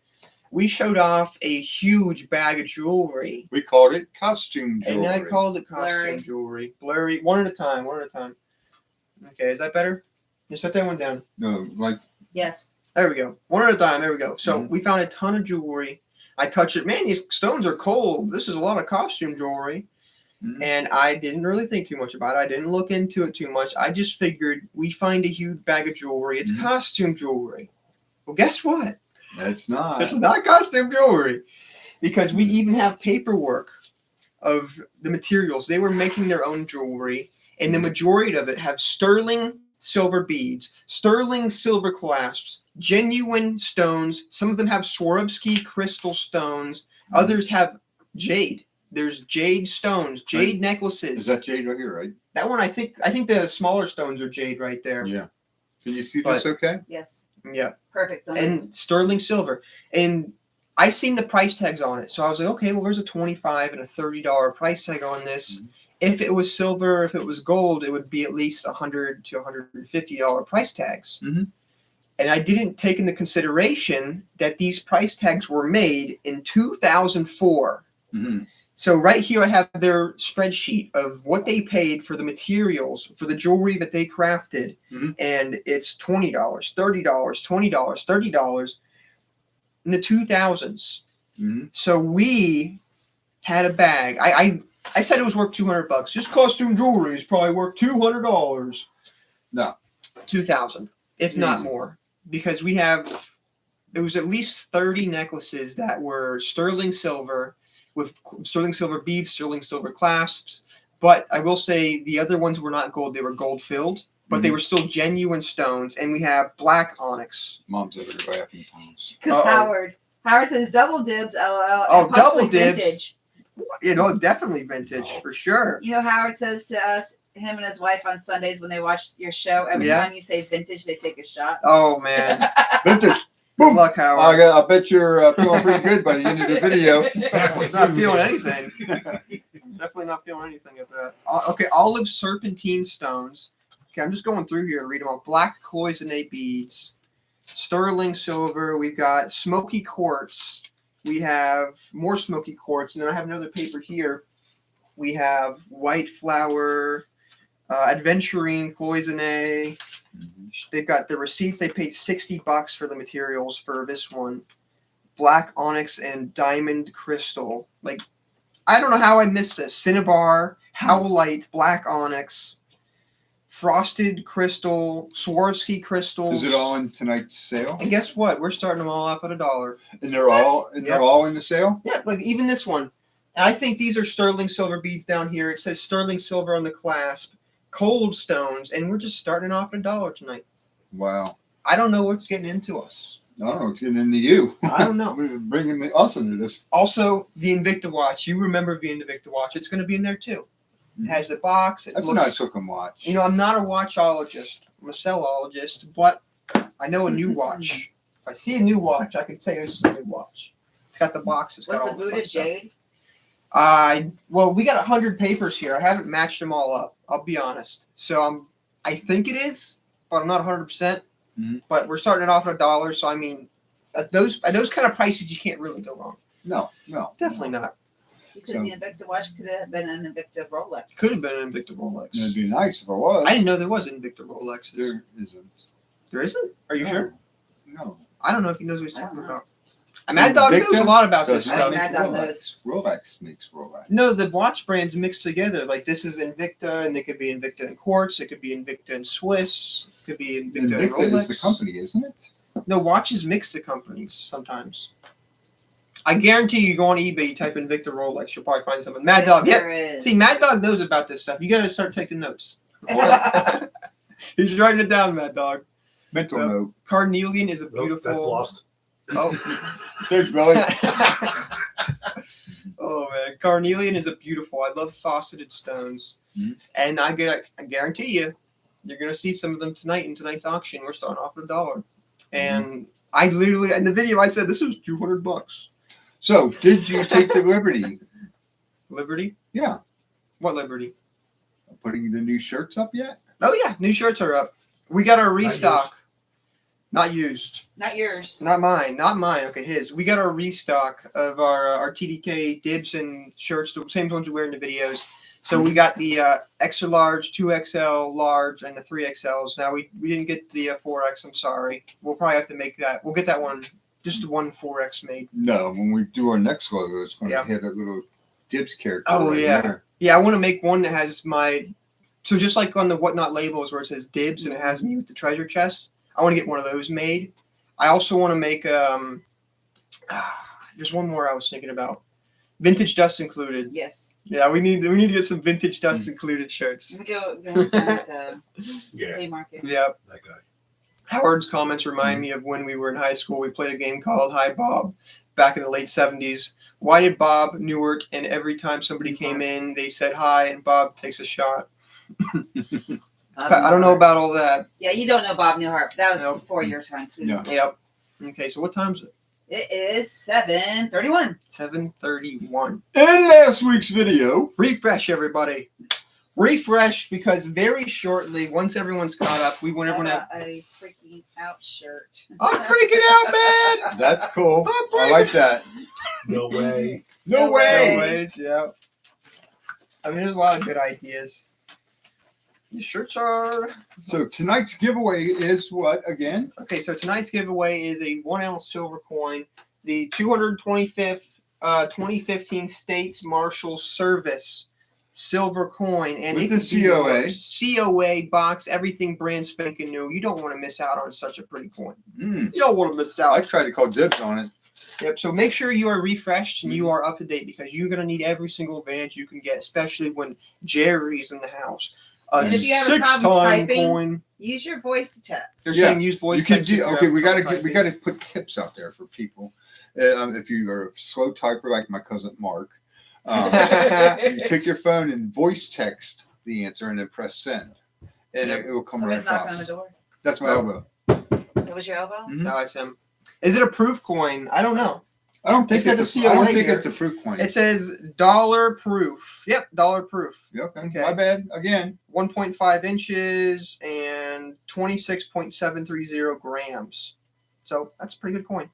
We showed off a huge bag of jewelry, We called it costume jewelry. and I called it costume Blurry. jewelry. Blurry. One at a time. One at a time. Okay, is that better? You set that one down. No, like Yes. There we go. One at a time. There we go. So Mhm. we found a ton of jewelry. I touched it. Man, these stones are cold. This is a lot of costume jewelry. Mhm. And I didn't really think too much about it. I didn't look into it too much. I just figured we find a huge bag of jewelry. It's Mhm. costume jewelry. Well, guess what? that's not. It's not costume jewelry, because we even have paperwork of the materials. They were making their own jewelry, and the majority of it have sterling silver beads, sterling silver clasps, genuine stones. Some of them have Swarovski crystal stones. Others have jade. There's jade stones, jade necklaces. Is that jade right here, right? That one, I think the smaller stones are jade right there. Yeah. Can you see But- this okay? Yes. Yeah. Perfect. Don't it? And sterling silver. And I seen the price tags on it, so I was like, okay, well, there's a $25 and a $30 price tag on this. Mhm. If it was silver, if it was gold, it would be at least $100 to $150 price tags. Mhm. And I didn't take into consideration that these price tags were made in 2004. Mm-hmm. So right here, I have their spreadsheet of what they paid for the materials for the jewelry that they crafted, Mhm. and it's $20, $30, $20, $30 in the 2000s. Mm-hmm. So we had a bag. I said it was worth $200. Just costume jewelry is probably worth $200. No. 2,000, if not Easy. more, because we have. It was at least 30 necklaces that were sterling silver, with sterling silver beads, sterling silver clasps. But I will say the other ones were not gold; they were gold filled, but they were still genuine stones. And we have black onyx. Mom's over there laughing times. Because Uh-oh. Howard says double dibs, LOL. Oh, and possibly double dibs. Vintage. You know, definitely vintage for sure. You know, Howard says to us, him and his wife on Sundays when they watch your show, every Yeah. time you say vintage, they take a shot. Oh man, Vintage. good luck, Howard. I bet you're feeling pretty good by the end of the video. Definitely not feeling anything. Definitely not feeling anything of that. Okay, olive serpentine stones. Okay, I'm just going through here and reading about black cloisonne beads, sterling silver. We've got smoky quartz. We have more smoky quartz, and then I have another paper here. We have white flower, adventurine cloisonne. They've got the receipts. They paid $60 for the materials for this one. Black onyx and diamond crystal. Like, I don't know how I missed this. Cinnabar, howlite, black onyx, frosted crystal, Swarovski crystals. Is it all in tonight's sale? And guess what? We're starting them all off at $1. And they're all Yep. in the sale? Yeah, like even this one. And I think these are sterling silver beads down here. It says sterling silver on the clasp, cold stones, and we're just starting off at $1 tonight. Wow. I don't know what's getting into us. I don't know. It's getting into you. I don't know. Bringing us into this. Also, the Invicta watch. You remember the Invicta watch. It's going to be in there too. It has the box. It That's looks, a nice looking watch. You know, I'm not a watchologist. I'm a sellologist, but I know a new watch. If I see a new watch, I can say this is a new watch. It's got the box. It's got What's all the fun Buddha stuff. jade? Well, we got 100 papers here. I haven't matched them all up. I'll be honest. So I think it is, but I'm not 100%. Mhm. But we're starting it off at $1. So I mean, at those kind of prices, you can't really go wrong. No. Definitely not. He says So- the Invicta watch could have been an Invicta Rolex. Could have been an Invicta Rolex. It'd be nice if it was. I didn't know there was an Invicta Rolex. There isn't. There isn't? Are you sure? No. I don't know if he knows what he's I don't talking know. about. Mad Dog knows Invicta a lot about this does stuff. not make Mad Dog Rolex. knows. Rolex makes Rolex. No, the watch brands mixed together. Like this is Invicta, and it could be Invicta in quartz. It could be Invicta in Swiss. It could be Invicta in Invicta Rolex. is the company, isn't it? No, watches mix the companies sometimes. I guarantee you go on eBay, you type Invicta Rolex, you'll probably find something. Mad Dog, There yep. is. See, Mad Dog knows about this stuff. You got to start taking notes. He's writing it down, Mad Dog. Mental Yep. note. Carnelian is a Nope, beautiful. that's lost. Oh. Thanks, Billy. Oh man, carnelian is a beautiful. I love faceted stones, and I guarantee you, you're gonna see some of them tonight in tonight's auction. We're starting off at $1, and I literally in the video I said this was $200. So, did you take the liberty? Liberty? Yeah. What liberty? Putting the new shirts up yet? Oh yeah, new shirts are up. We got our used. restock. Not used. Not yours. Not mine. Not mine. Okay, his. We got our restock of our TDK dibs and shirts, the same ones we wear in the videos. So we got the extra large, 2XL large, and the 3XLs. Now we didn't get the 4X. I'm sorry. We'll probably have to make that. We'll get that one, just one 4X made. No, when we do our next logo, it's going to Yeah. have that little Dibs character. Oh, right yeah. there. Yeah, I want to make one that has my. So just like on the Whatnot labels where it says dibs and it has me with the treasure chest, I want to get one of those made. I also want to make there's one more I was thinking about. Vintage dust included. Yes. Yeah, we need to get some vintage dust included shirts. We go with that at Yeah, the market. Yeah. that guy. Howard's comments remind me of when we were in high school. We played a game called Hi Bob back in the late 70s. Why did Bob Newark and every time somebody came in, they said hi and Bob takes a shot? I don't know about all that. Yeah, you don't know Bob Newhart. That was Nope. before your time, sweetie. No. Yep. Okay, so what time is it? It is 7:31. 7:31. In last week's video, Refresh, everybody. Refresh, because very shortly, once everyone's caught up, we want everyone to. A freaking out shirt. I'm freaking out, man. that's cool. I'm I freaking like that. No way. No No way. No ways, yeah. I mean, there's a lot of good ideas. These shirts are. So tonight's giveaway is what again? Okay, so tonight's giveaway is a 1 ounce silver coin, the 225th 2015 States Marshal Service silver coin, and With it the can be COA. yours. COA box, everything brand spanking new. You don't want to miss out on such a pretty coin. Mm. You don't want to miss I out. tried to call dibs on it. Yep. So make sure you are refreshed and you are up to date because you're gonna need every single advantage you can get, especially when Jerry's in the house. A And if you have a problem 6-time typing, coin. Use your voice to text. They're Yeah, saying use voice. You can text if do you okay. have We got trouble to typing. put tips out there for people. If you are a slow typer like my cousin Mark, you take your phone and voice text the answer and then press send, and it will come right Somebody's knocking on across. the door. That's my elbow. That was your elbow? Mhm. No, it's him. Is it a proof coin? I don't know. I don't think It's got it's the I don't COA think here. it's a proof coin. It says dollar proof. Yep, dollar proof. Yeah, okay. Okay. My bad again. 1.5 inches and 26.730 grams. So that's a pretty good coin.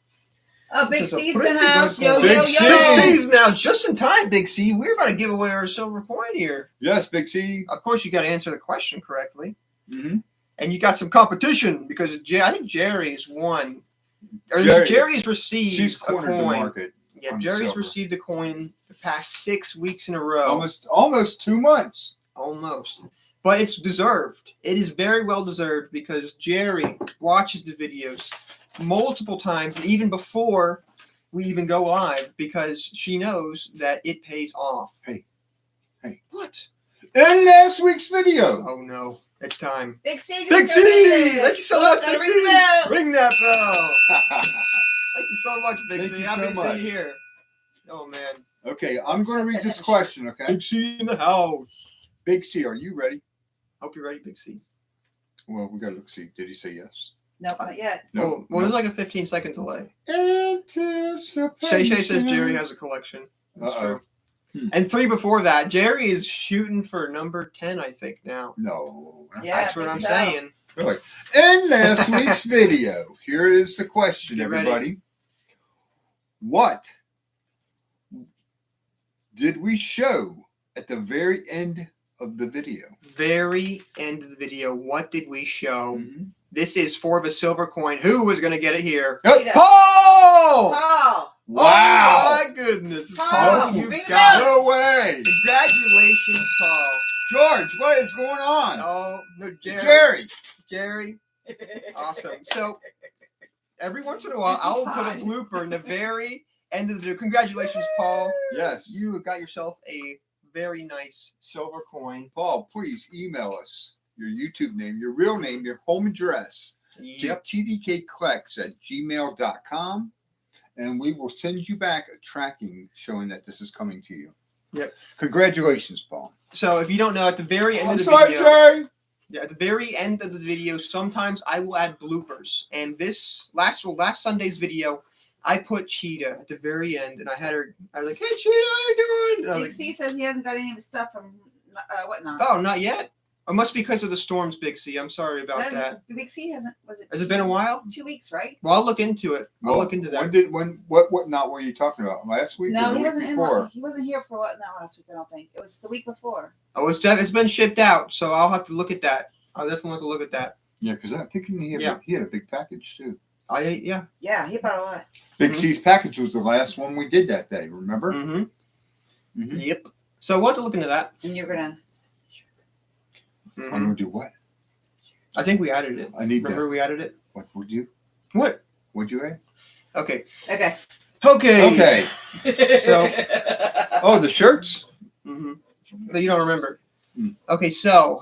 Oh, Big Which is a C's in pretty the good house. Yo, coin. yo, Big yo. C. Big C's now, just in time, Big C. We're about to give away our silver coin here. Yes, Big C. Of course, you got to answer the question correctly. Mm-hmm. And you got some competition because I think Jerry's won. Or Jerry- Jerry's received She's a cornered the coin. market. Yeah, on Jerry's silver. received the coin the past 6 weeks in a row. Almost 2 months. Almost. But it's deserved. It is very well deserved because Jerry watches the videos multiple times, even before we even go live, because she knows that it pays off. Hey. What? In last week's video. Oh no. It's time. Big C. Big just C! donated. Thank you so Oh, much, gotta Big ring C! the bell. Ring that bell! Thank you so much, Big Thank C. you Happy so to much. see you here. Oh man. Okay, I'm going to read this question, okay? Big C in the house. Big C, are you ready? Hope you're ready, Big C. Well, we got to look see. Did he say yes? Nope, not yet. Oh, well, there's like a 15-second delay. Anticipation. Shay says Jerry has a collection. That's Uh-oh. true. And 3 before that, Jerry is shooting for number 10, I think, now. No. Yeah, That's what I I'm think so. saying. Really? In last week's video, here is the question, Get ready. everybody. What did we show at the very end of the video? Very end of the video, what did we show? This is for the silver coin. Who was going to get it here? Cheetah. Paul! Paul. Wow. Oh my goodness. Paul, Paul, you bring it got up. it. No way. Congratulations, Paul. George, what is going on? Oh, no, Jerry. Jerry. Awesome. So every once in a while, I will put a blooper in the very end of the video. Congratulations, Paul. Yes. You got yourself a very nice silver coin. Paul, please email us your YouTube name, your real name, your home address Yep. to tdkcollects@gmail.com, and we will send you back a tracking showing that this is coming to you. Yep. Congratulations, Paul. So if you don't know, at the very end I'm of the sorry, video, Jerry. yeah, at the very end of the video, sometimes I will add bloopers. And this last Sunday's video, I put Cheetah at the very end, and I was like, "Hey, Cheetah, how you doing?" And I was Big like, C says he hasn't got any of his stuff from whatnot. "Oh, not yet. It must be because of the storms, Big C. I'm sorry about that. Big C hasn't. Was it? Has it been a while? 2 weeks, right? Well, I'll look into it. I'll look into that. What not were you talking about? Last week or No, the he week wasn't before? he wasn't here for what? Not last week. I don't think it was the week before. Oh, it's been shipped out, so I'll have to look at that. I'll definitely have to look at that. Yeah, because I think he had a big package too. Yeah. Yeah, he bought a lot. Big Mhm. C's package was the last one we did that day. Remember? Mm-hmm. Mhm. Yep. So we'll have to look into that. And you're gonna. I'm Mhm. gonna do what? I think we added it. I need Remember that. we added it? What would you? What? Would you add? Okay. Okay. Okay. Okay. So- Oh, the shirts. Mm-hmm. But you don't remember. Mm. Okay, so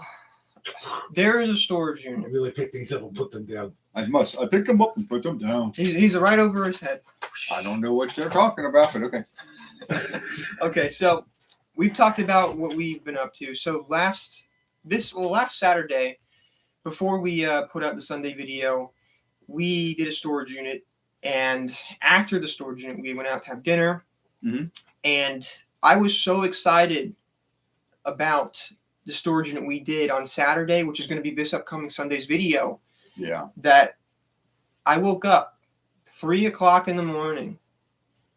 there is a storage unit. Really pick things up and put them down. I pick them up and put them down. He's right over his head. I don't know what they're talking about, but okay. Okay, so we've talked about what we've been up to. So last Saturday, before we put out the Sunday video, we did a storage unit, and after the storage unit, we went out to have dinner. Mhm. And I was so excited about the storage unit we did on Saturday, which is going to be this upcoming Sunday's video, Yeah. that I woke up 3:00 in the morning.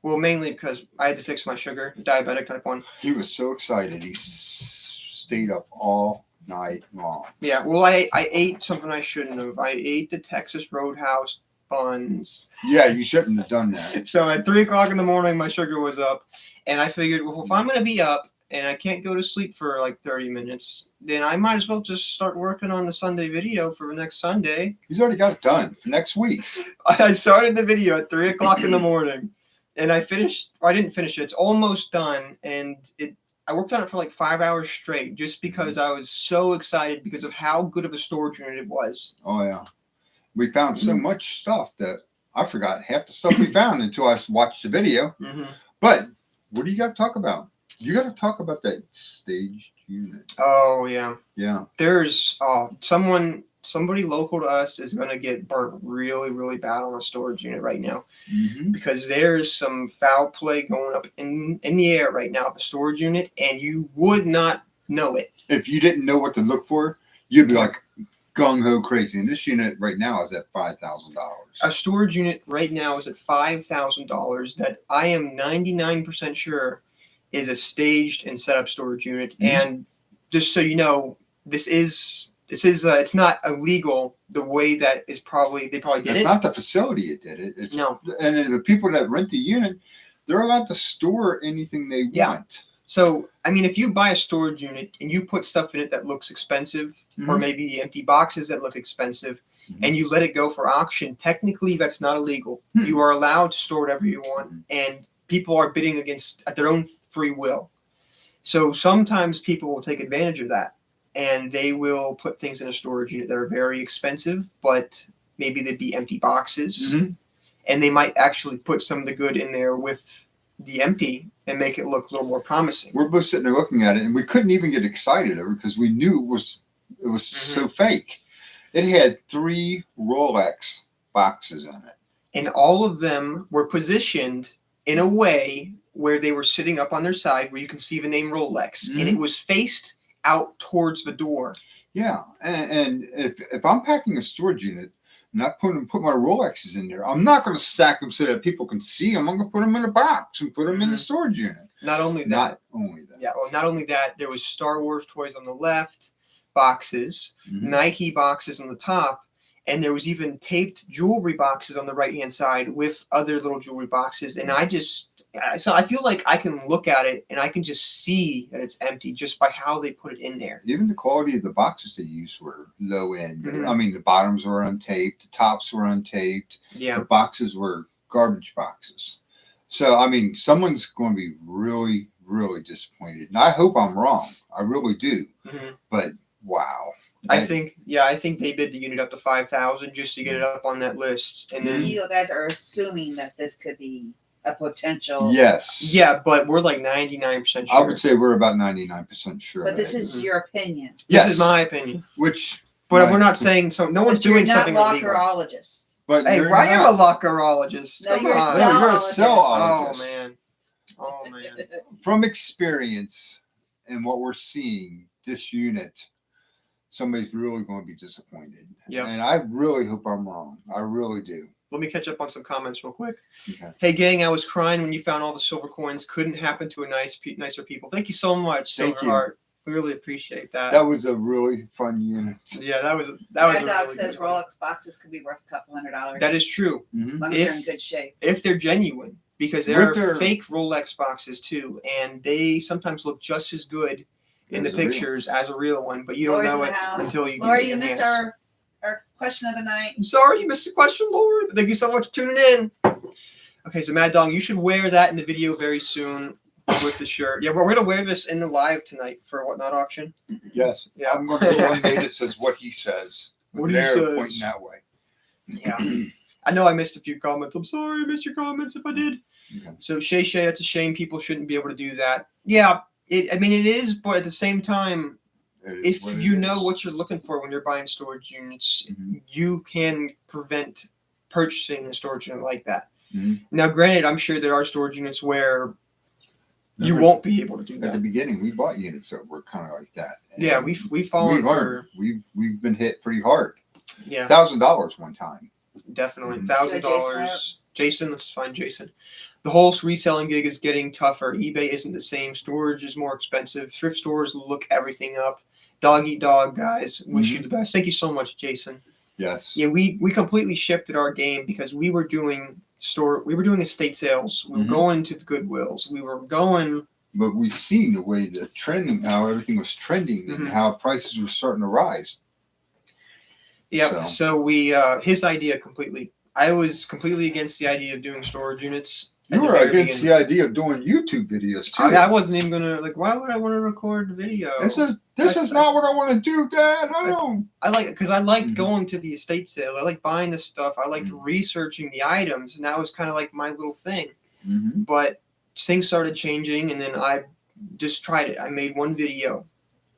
Well, mainly because I had to fix my sugar, diabetic type 1. He was so excited. He stayed up all night long. Yeah, well, I ate something I shouldn't have. I ate the Texas Roadhouse buns. Yeah, you shouldn't have done that. So at 3:00 in the morning, my sugar was up, and I figured, well, if I'm going to be up and I can't go to sleep for like 30 minutes, then I might as well just start working on the Sunday video for next Sunday. He's already got it done for next week. I started the video at 3:00 in the morning, and I didn't finish it. It's almost done, and I worked on it for like 5 hours straight just because I was so excited because of how good of a storage unit it was. Oh yeah. We found so much stuff that I forgot half the stuff we found until I watched the video. Mm-hmm. But what do you got to talk about? You got to talk about that staged unit. Oh yeah, Yeah. there's somebody local to us is gonna get burnt really, really bad on a storage unit right now Mm-hmm. because there's some foul play going up in the air right now of a storage unit, and you would not know it. If you didn't know what to look for, you'd be like gung ho crazy. And this unit right now is at $5,000. A storage unit right now is at $5,000 that I am 99% sure is a staged and set up storage unit. Mhm. And just so you know, this is it's not illegal the way that they probably did It's it. not the facility that did it. It's No. And then the people that rent the unit, they're allowed to store anything they Yeah. want. So, I mean, if you buy a storage unit and you put stuff in it that looks expensive, or Mhm. maybe empty boxes that look expensive, Mhm. and you let it go for auction, technically that's not illegal. Hmm. You are allowed to store whatever you want, and people are bidding at their own free will. So sometimes people will take advantage of that, and they will put things in a storage unit that are very expensive, but maybe they'd be empty boxes, Mhm. and they might actually put some of the good in there with the empty and make it look a little more promising. We're both sitting there looking at it, and we couldn't even get excited over it because we knew it was so fake. It had 3 Rolex boxes in it. And all of them were positioned in a way where they were sitting up on their side where you can see the name Rolex, and it was faced out towards the door. Yeah, and if I'm packing a storage unit and I put my Rolexes in there, I'm not going to stack them so that people can see them. I'm going to put them in a box and put them in the storage unit. Not only that, Not only that. yeah, well, not only that, there was Star Wars toys on the left, boxes, Mhm. Nike boxes on the top, and there was even taped jewelry boxes on the right hand side with other little jewelry boxes. And I feel like I can look at it and I can just see that it's empty just by how they put it in there. Even the quality of the boxes they used were low end. Mhm. I mean, the bottoms were untaped, the tops were untaped, Yeah. the boxes were garbage boxes. So, I mean, someone's going to be really, really disappointed. And I hope I'm wrong. I really do. Mhm. But wow. I think they bid the unit up to 5,000 just to get it up on that list. And then You guys are assuming that this could be a potential. Yes. yeah, but we're like 99% sure. I would say we're about 99% sure. But this of it. is your opinion. This Yes. is my opinion. Which, But Right. we're not saying so. No one's But you're doing not something illegal. lockerologists. but Hey, you're I am not. a lockerologist. No, Come you're a on. No, you're a Zoologist. zoologist. Oh man. Oh man. From experience and what we're seeing, this unit, somebody's really going to be disappointed. Yep. And I really hope I'm wrong. I really do. Let me catch up on some comments real quick. Okay. Hey gang, I was crying when you found all the silver coins. Couldn't happen to a nicer people. Thank you so much, Thank you. Silverheart. We really appreciate that. That was a really fun unit. Yeah, that was Red a Dog really says good one. Rolex boxes could be worth a couple $100. That is true Mhm. as long as you're in if- good shape. if they're genuine, because there With are their- fake Rolex boxes too, and they sometimes look just as good in As the a real. pictures as a real one, but you don't Lori's know in it the house. until you Laura, get it you in your missed hands. our question of the night. I'm sorry you missed the question, Lord. But thank you so much for tuning in. Okay, so Mad Dog, you should wear that in the video very soon with the shirt. Yeah, we're gonna wear this in the live tonight for Whatnot auction. Yes. Yeah. I'm going to put one made that says what he says. With What an he arrow says. pointing that way. Yeah. I know I missed a few comments. I'm sorry I missed your comments if I did. Okay. So Shay, that's a shame. People shouldn't be able to do that. Yeah, I mean it is, but at the same time, It is if what it you know is. what you're looking for when you're buying storage units, Mhm. you can prevent purchasing a storage unit like that. Mhm. Now, granted, I'm sure there are storage units where you Remember, won't be able to do At the that. beginning, we bought units that were kind of like that. Yeah, And we've fallen we for learned. We've been hit pretty hard. yeah, $1,000 one time. definitely Mhm. $1,000. Jason, let's find Jason. The whole reselling gig is getting tougher. eBay isn't the same. Storage is more expensive. Thrift stores look everything up. Dog eat dog, guys. Wish you the best. Thank you so much, Jason. Yes. Yeah, we completely shifted our game because we were doing estate sales. We were Mhm. going to the Goodwills. We were going. But we've seen the way the trending, how everything was trending Mhm. and how prices were starting to rise. Yeah. So we his idea completely. I was completely against the idea of doing storage units. You at the were very against beginning. the idea of doing YouTube videos too. I wasn't even gonna why would I want to record the video? This is not what I want to do, Dad. I don't. I like because I liked Mhm. going to the estate sale. I like buying this stuff. I liked Mhm. researching the items, and that was kind of like my little thing. Mhm. But things started changing, and then I just tried it. I made one video,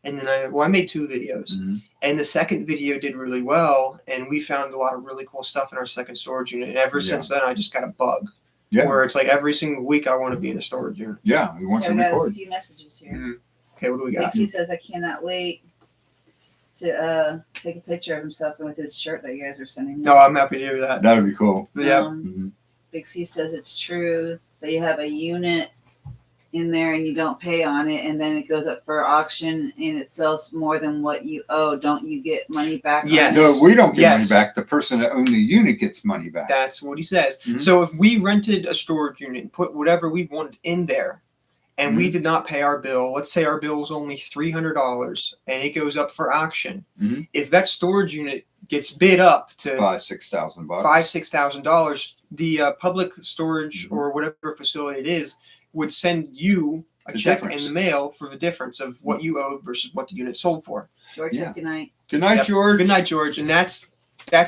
and then I made two videos, Mhm. and the second video did really well, and we found a lot of really cool stuff in our second storage unit. And ever Yeah. since then, I just got a bug Yeah. where it's like every single week I want to be in a storage unit. Yeah. We want Yeah, to we got a record. few messages here. Mhm. Okay, what do we got? Dixie says, I cannot wait to take a picture of himself with his shirt that you guys are sending me. No, I'm happy to hear that. That would be cool. Yeah. Mhm. Big C says it's true that you have a unit in there and you don't pay on it, and then it goes up for auction and it sells more than what you owe. Don't you get money back? on Yes. it? No, we don't get money Yes. back. The person that owned the unit gets money back. That's what he says. Mhm. So if we rented a storage unit and put whatever we wanted in there, and we did not pay our bill, let's say our bill was only $300, and it goes up for auction. Mhm. If that storage unit gets bid up to $5,000-6,000. $5,000-6,000, the public storage Mhm. or whatever facility it is would send you a The check difference. in the mail for the difference of what you owed versus what the unit sold for. George Yeah. says good night. Good night, Yep. George. Good night, George. And that's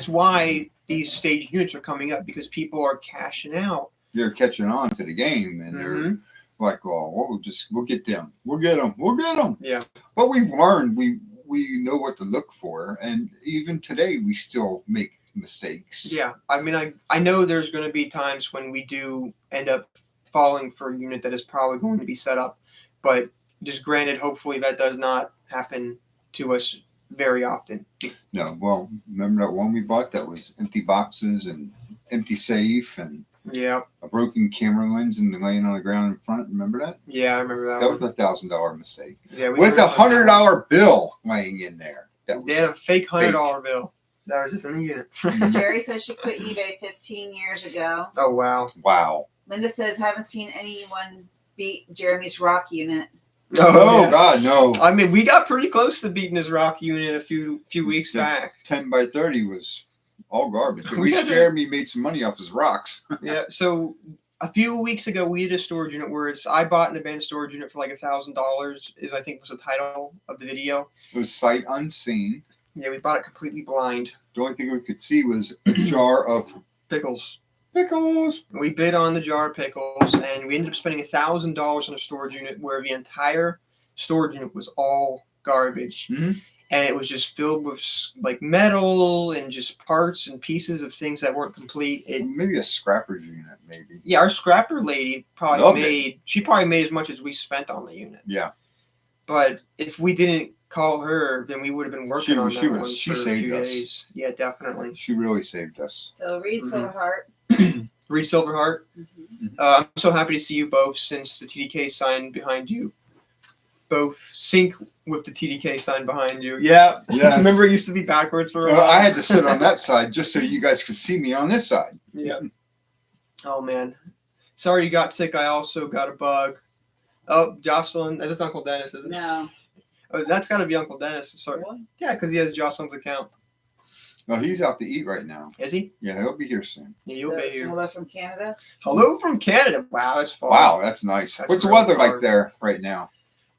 why these staged units are coming up, because people are cashing out. They're catching on to the game, and they're Mhm. like, "Oh, we'll get them. We'll get them." Yeah. But we've learned. We know what to look for, and even today we still make mistakes. Yeah, I mean, I know there's going to be times when we do end up falling for a unit that is probably going to be set up, but just granted, hopefully that does not happen to us very often. No, well, remember that one we bought that was empty boxes and empty safe and Yeah, a broken camera lens and laying on the ground in front. Remember that? yeah, I remember that. That one. was $1,000 mistake Yeah, we with were- $100 bill laying in there. That was Yeah, fake $100 bill. That was just in the unit. Jerry says she quit eBay 15 years ago. Oh wow. Wow. Linda says haven't seen anyone beat Jeremy's rock unit. Oh, yeah. God, no. I mean, we got pretty close to beating his rock unit a few weeks Yeah. back. 10 by 30 was all garbage. At We least had to- Jeremy made some money off his rocks. Yeah. So a few weeks ago, we did a storage unit where I bought an abandoned storage unit for like $1,000. Is I think was the title of the video. It was sight unseen. Yeah, we bought it completely blind. The only thing we could see was a jar of Pickles. pickles. We bid on the jar of pickles, and we ended up spending $1,000 on a storage unit where the entire storage unit was all garbage, Mhm. and it was just filled with like metal and just parts and pieces of things that weren't complete. Maybe a scrapper's unit, maybe. Yeah, our scrapper lady probably Loved it. made as much as we spent on the unit. Yeah. But if we didn't call her, then we would have been working on that one she for a saved few us. days. Yeah, definitely. She really saved us. So Reed Mhm. Silverheart. Reed Silverheart. Mhm. I'm so happy to see you both since the TDK sign behind you. Both sync with the TDK sign behind you. Yeah. Yes. Remember it used to be backwards for a Well, while? I had to sit on that side just so you guys could see me on this side. Yeah. Oh, man. Sorry you got sick. I also got a bug. Oh, Jocelyn. That's Uncle Dennis, isn't it? No. Oh, that's got to be Uncle Dennis. Sorry. Really? Yeah, because he has Jocelyn's account. No, he's out to eat right now. Is he? Yeah, he'll be here soon. Yeah, you'll So be it's here. hello from Canada. Hello from Canada. Wow, that's far. Wow, that's nice. That's What's the really weather far. like there right now?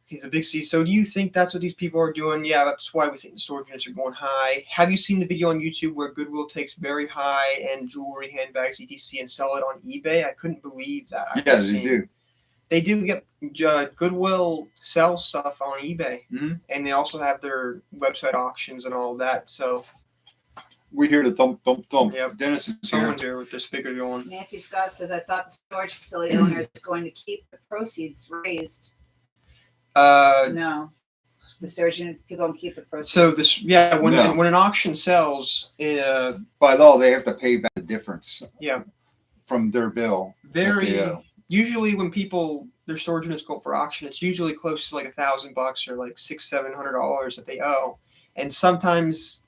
He's a big C. So do you think that's what these people are doing? Yeah, that's why we think the storage units are going high. Have you seen the video on YouTube where Goodwill takes very high-end jewelry, handbags, etc., and sell it on eBay? I couldn't believe that. Yeah, they do. They do get Goodwill sells stuff on eBay, Mhm. and they also have their website auctions and all of that. So We hear the thump, thump, thump. Yep. Dennis is here. someone's here with their speaker going. Nancy Scott says I thought the storage facility owner is going to keep the proceeds raised. No. The storage unit people don't keep the proceeds. So this, yeah, when No. when an auction sells, By law, they have to pay back the difference yeah, from their bill. very Yeah. usually when people their storage units go for auction, it's usually close to like $1,000 or like $600-700 that they owe, and sometimes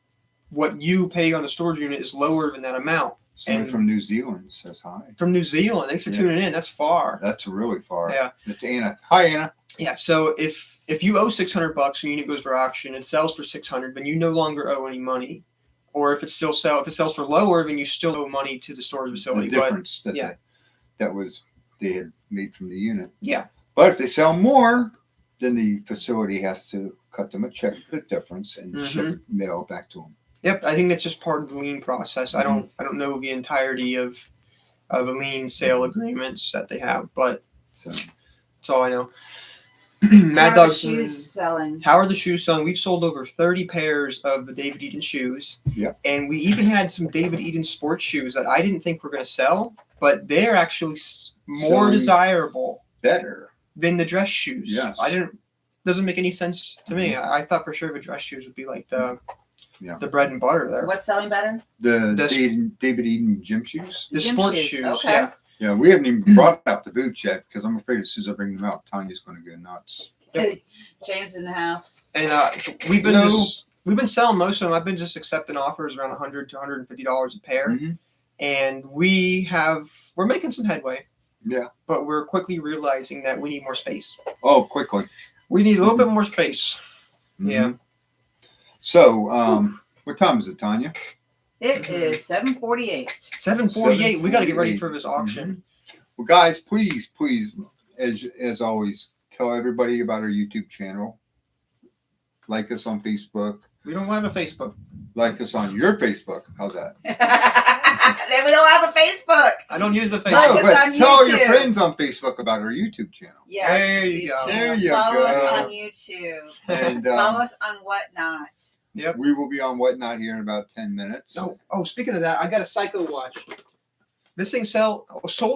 what you pay on the storage unit is lower than that amount. Someone And- from New Zealand says hi. From New Zealand, thanks for Yeah. tuning in. That's far. That's really far. Yeah. It's Anna. Hi, Anna. Yeah. So if you owe $600 and your unit goes for auction and sells for $600, then you no longer owe any money. Or if it sells for lower, then you still owe money to the storage The facility. difference that yeah. they had made from the unit. Yeah. But if they sell more, then the facility has to cut them a check for the difference and ship it, mail it back to them. Yep, I think that's just part of the lien process. I don't know the entirety of the lien sale agreements that they have, but So that's all I know. How Mad are the Dog's shoes selling? How are the shoes selling? We've sold over 30 pairs of the David Eden shoes. Yep. And we even had some David Eden sports shoes that I didn't think were going to sell, but they're actually more Selling desirable better. than the dress shoes. Yes. Doesn't make any sense to me. I thought for sure the dress shoes would be like the bread and butter there. What's selling better? The That's- David Eden gym shoes. The Gym sports shoes, shoes, okay. yeah. Yeah, we haven't even brought out the boots yet because I'm afraid as soon as I bring them out, Tanya's going to go nuts. Yep. James in the house. And we've been No. we've been selling most of them. I've been just accepting offers around $100 to $150 a pair, Mhm. and we're making some headway. Yeah. But we're quickly realizing that we need more space. Oh, quickly. We need a little bit more space. Yeah. Mhm. So, what time is it, Tanya? It is 7:48. 7:48. We got to get ready for this auction. Well, guys, please, as always, tell everybody about our YouTube channel. Like us on Facebook. We don't have a Facebook. Like us on your Facebook. How's that? Then we don't have a Facebook. I don't use the Facebook. Like No, us but on tell your YouTube. friends on Facebook about our YouTube channel. Yeah. There you go. There you Follow go. us on YouTube. And Follow us on Whatnot. we will be on Whatnot here in about 10 minutes. Oh, speaking of that, I got a Psycho watch. This thing sold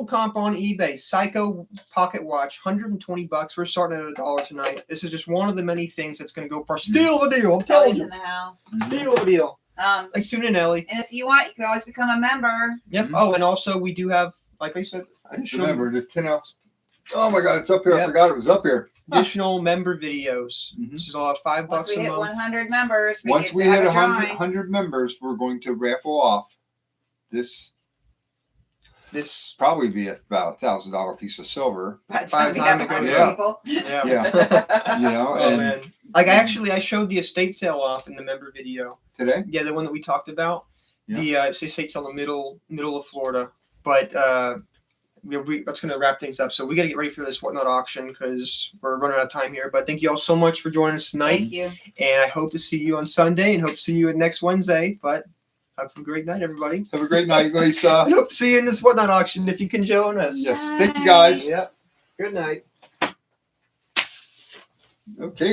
comp on eBay. Psycho pocket watch, $120. We're starting at $1 tonight. This is just one of the many things that's going to go for steal the deal. I'm telling Ellie's you, in the house. steal the deal. And Thanks, tune in, Ellie. if you want, you can always become a member. Yep. Mhm. Oh, and also we do have, like I said, I didn't show Remember, the 10 ounce Oh my God, it's up here. I Yep. forgot it was up here. Additional member videos. Mhm. This is all $5 Once we a hit month. 100 members, we Once get we to have hit a 100, drawing. 100 members, we're going to raffle off this. This Probably be about $1,000 piece of silver. By the By time the we time have it goes 100 up. people. yeah. Yeah, you know, Oh and man. Like I showed the estate sale off in the member video. today. Yeah, the one that we talked about. Yeah. The estate sale in the middle of Florida. But that's going to wrap things up. So we got to get ready for this whatnot auction because we're running out of time here. But thank you all so much for joining us tonight. Thank you. And I hope to see you on Sunday and hope to see you next Wednesday. But have a great night, everybody. Have a great night, I Lisa. hope to see you in this whatnot auction if you can join us. Yes, thank you guys. Yep. Good night. Okay.